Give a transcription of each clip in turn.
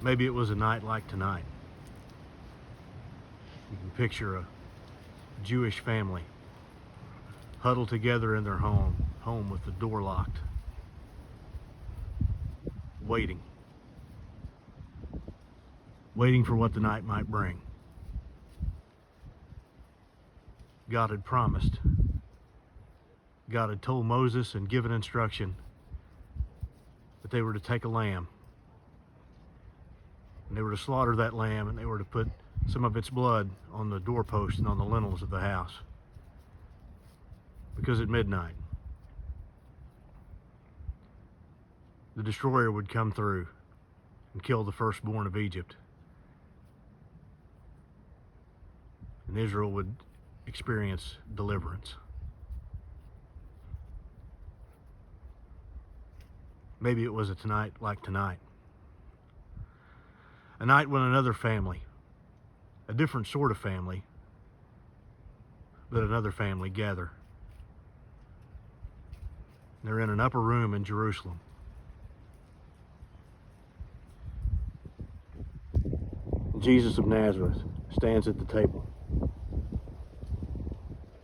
Maybe it was a night like tonight. You can picture a Jewish family huddled together in their home with the door locked, waiting for what the night might bring. God had promised. God had told Moses and given instruction that they were to take a lamb, and they were to slaughter that lamb, and they were to put some of its blood on the doorpost and on the lintels of the house, because at midnight the destroyer would come through and kill the firstborn of Egypt, and Israel would experience deliverance. Maybe it was a night like tonight. A night when another family, a different sort of family, but another family gather. They're in an upper room in Jerusalem. Jesus of Nazareth stands at the table.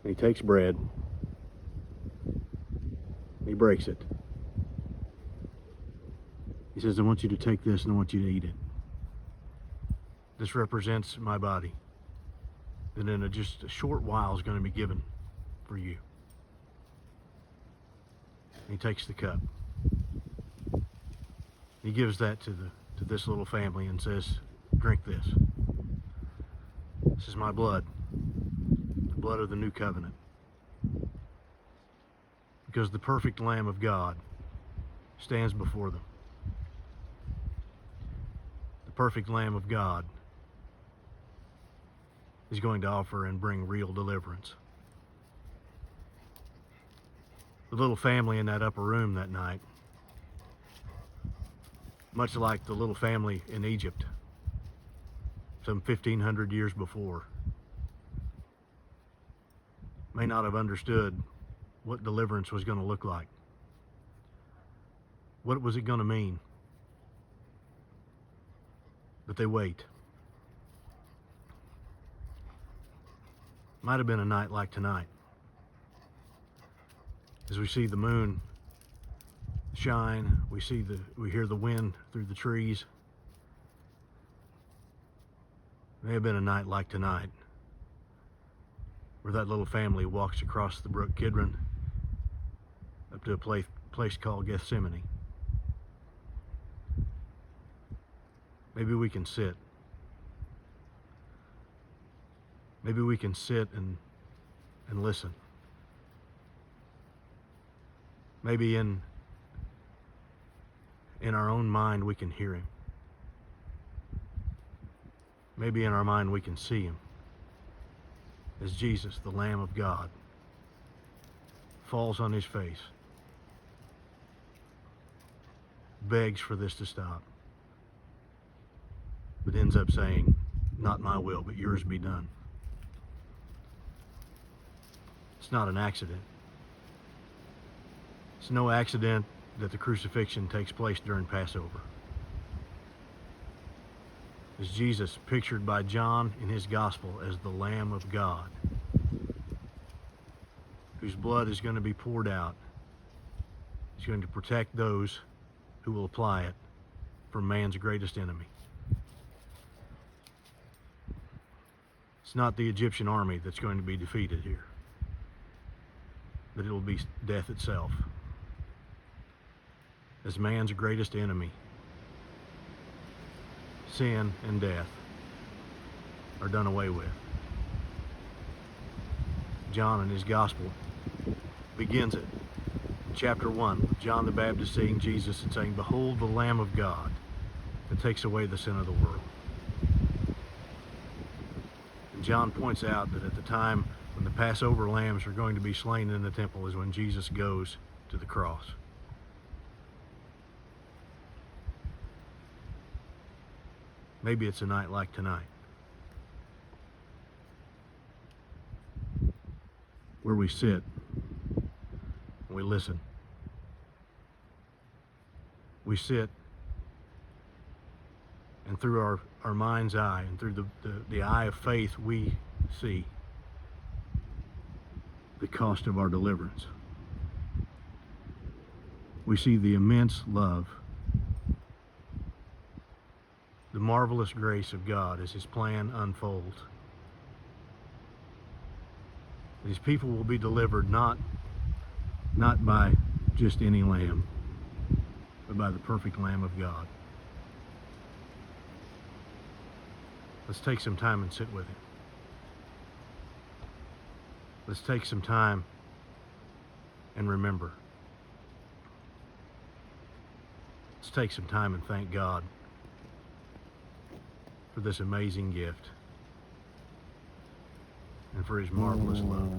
He takes bread. He breaks it. He says, I want you to take this and I want you to eat it. This represents my body that in just a short while is going to be given for you. And he takes the cup. He gives that to this little family and says, drink this. This is my blood, the blood of the new covenant. Because the perfect Lamb of God stands before them. The perfect Lamb of God is going to offer and bring real deliverance. The little family in that upper room that night, much like the little family in Egypt some 1,500 years before, may not have understood what deliverance was going to look like. What was it going to mean? But they wait. Might have been a night like tonight, as we see the moon shine, we hear the wind through the trees. May have been a night like tonight, where that little family walks across the brook Kidron up to a place called Gethsemane. Maybe we can sit. Maybe we can sit and listen. Maybe in our own mind we can hear him. Maybe in our mind we can see him as Jesus, the Lamb of God, falls on his face, begs for this to stop, but ends up saying, not my will, but yours be done. It's not an accident. It's no accident that the crucifixion takes place during Passover. As Jesus, pictured by John in his gospel as the Lamb of God, whose blood is going to be poured out. He's going to protect those who will apply it from man's greatest enemy. It's not the Egyptian army that's going to be defeated here, but it will be death itself. As man's greatest enemy, sin and death are done away with. John in his gospel begins it. Chapter 1, with John the Baptist seeing Jesus and saying, behold the Lamb of God that takes away the sin of the world. And John points out that at the time when the Passover lambs are going to be slain in the temple is when Jesus goes to the cross. Maybe it's a night like tonight, where we sit and we listen. We sit and through our mind's eye and through the eye of faith, we see the cost of our deliverance. We see the immense love, the marvelous grace of God as his plan unfolds. His people will be delivered not by just any lamb, but by the perfect Lamb of God. Let's take some time and sit with him. Let's take some time and remember. Let's take some time and thank God for this amazing gift and for his marvelous love.